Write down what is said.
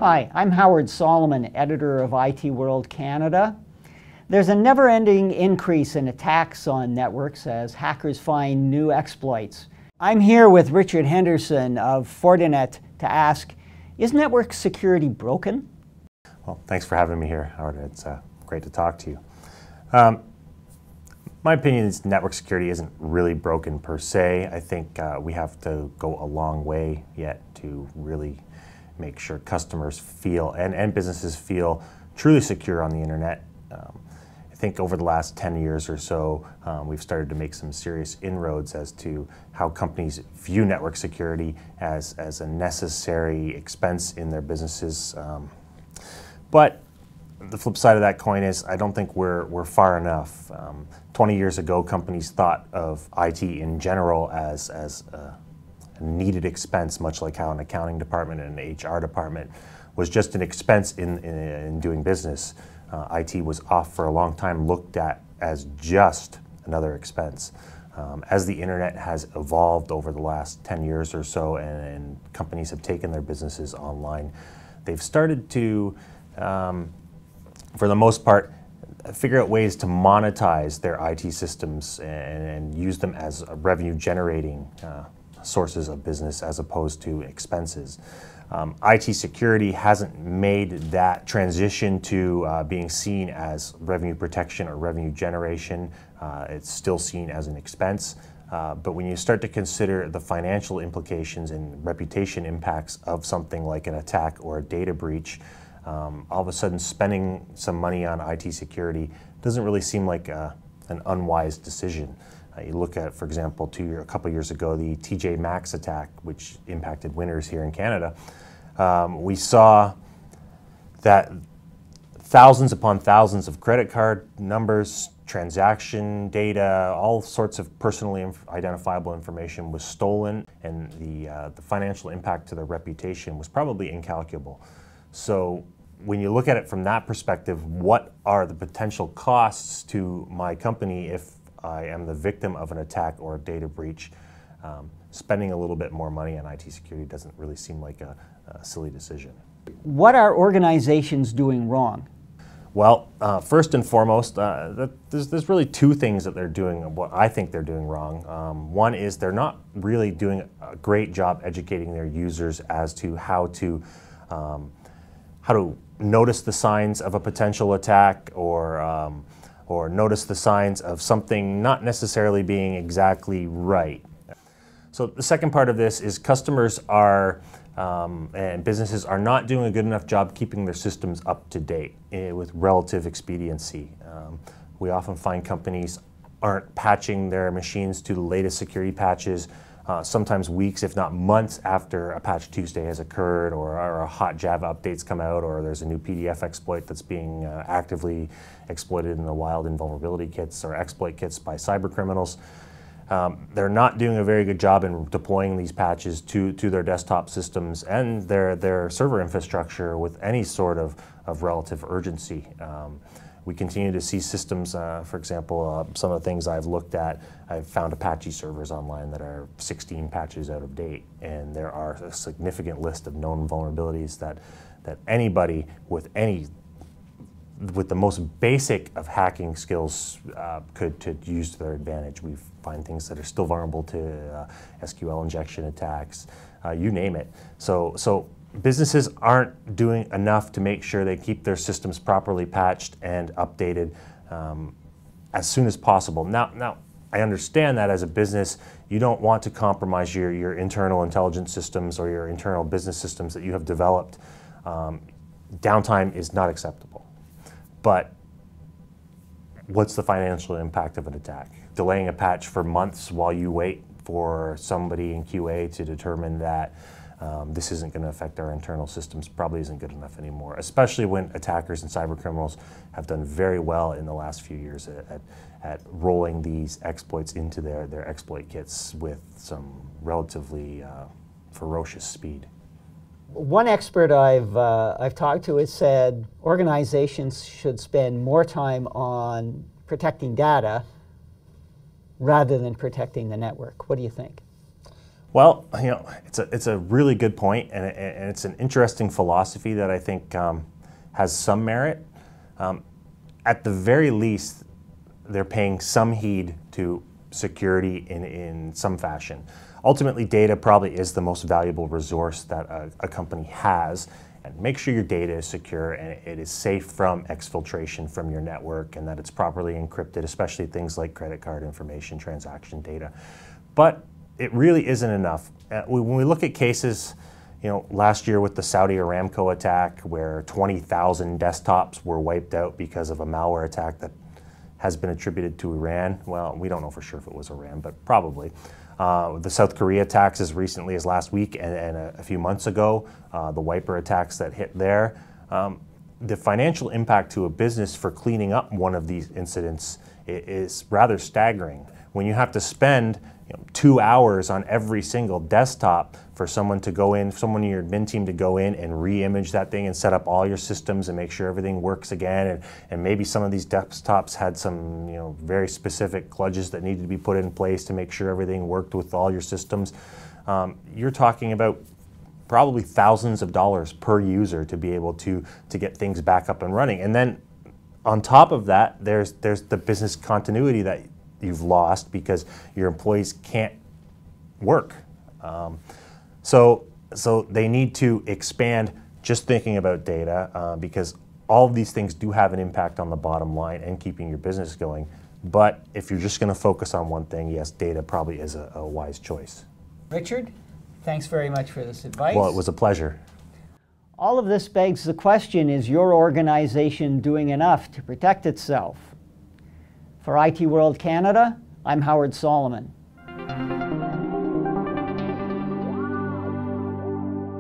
Hi, I'm Howard Solomon, editor of IT World Canada. There's a never-ending increase in attacks on networks as hackers find new exploits. I'm here with Richard Henderson of Fortinet to ask, is network security broken? Well, thanks for having me here, Howard. It's great to talk to you. My opinion is network security isn't really broken per se. I think we have to go a long way yet to really make sure customers feel and businesses feel truly secure on the internet. I think over the last 10 years or so, we've started to make some serious inroads as to how companies view network security as a necessary expense in their businesses. But the flip side of that coin is I don't think we're far enough. 20 years ago, companies thought of IT in general as a needed expense, much like how an accounting department and an HR department was just an expense in doing business. IT was off for a long time, looked at as just another expense. As the internet has evolved over the last 10 years or so and companies have taken their businesses online, they've started to, for the most part, figure out ways to monetize their IT systems and use them as revenue generating sources of business as opposed to expenses. IT security hasn't made that transition to being seen as revenue protection or revenue generation. It's still seen as an expense. But when you start to consider the financial implications and reputation impacts of something like an attack or a data breach, all of a sudden spending some money on IT security doesn't really seem like an unwise decision. You look at, for example, a couple years ago, the TJ Maxx attack, which impacted Winners here in Canada. We saw that thousands upon thousands of credit card numbers, transaction data, all sorts of personally identifiable information was stolen, and the financial impact to their reputation was probably incalculable. So when you look at it from that perspective, what are the potential costs to my company if I am the victim of an attack or a data breach? Spending a little bit more money on IT security doesn't really seem like a silly decision. What are organizations doing wrong? Well, first and foremost, there's really two things that they're doing, what I think they're doing wrong. One is they're not really doing a great job educating their users as to how to notice the signs of a potential attack or notice the signs of something not necessarily being exactly right. So the second part of this is customers are and businesses are not doing a good enough job keeping their systems up to date with relative expediency. We often find companies aren't patching their machines to the latest security patches, sometimes weeks, if not months after a Patch Tuesday has occurred or a hot Java updates come out or there's a new PDF exploit that's being actively exploited in the wild in vulnerability kits or exploit kits by cyber criminals. They're not doing a very good job in deploying these patches to their desktop systems and their server infrastructure with any sort of relative urgency. We continue to see systems, for example, some of the things I've looked at, I've found Apache servers online that are 16 patches out of date, and there are a significant list of known vulnerabilities that anybody with the most basic of hacking skills could use to their advantage. We find things that are still vulnerable to SQL injection attacks, you name it. So businesses aren't doing enough to make sure they keep their systems properly patched and updated as soon as possible. Now, I understand that as a business, you don't want to compromise your internal intelligence systems or your internal business systems that you have developed. Downtime is not acceptable. But what's the financial impact of an attack? Delaying a patch for months while you wait for somebody in QA to determine that this isn't going to affect our internal systems probably isn't good enough anymore, especially when attackers and cyber criminals have done very well in the last few years at rolling these exploits into their exploit kits with some relatively ferocious speed. One expert I've talked to has said organizations should spend more time on protecting data rather than protecting the network. What do you think? Well, it's a really good point, and it's an interesting philosophy that I think has some merit. At the very least, they're paying some heed to security in some fashion. Ultimately, data probably is the most valuable resource that a company has, and make sure your data is secure and it is safe from exfiltration from your network, and that it's properly encrypted, especially things like credit card information, transaction data. But it really isn't enough. When we look at cases, last year with the Saudi Aramco attack, where 20,000 desktops were wiped out because of a malware attack that has been attributed to Iran. Well, we don't know for sure if it was Iran, but probably. The South Korea attacks as recently as last week and a few months ago, the wiper attacks that hit there. The financial impact to a business for cleaning up one of these incidents is rather staggering. When you have to spend 2 hours on every single desktop for someone in your admin team to go in and re-image that thing and set up all your systems and make sure everything works again, and maybe some of these desktops had some very specific kludges that needed to be put in place to make sure everything worked with all your systems. You're talking about probably thousands of dollars per user to be able to get things back up and running. And then on top of that, there's the business continuity that you've lost because your employees can't work. So they need to expand just thinking about data because all of these things do have an impact on the bottom line and keeping your business going. But if you're just going to focus on one thing, yes, data probably is a wise choice. Richard, thanks very much for this advice. Well, it was a pleasure. All of this begs the question, is your organization doing enough to protect itself? For IT World Canada, I'm Howard Solomon.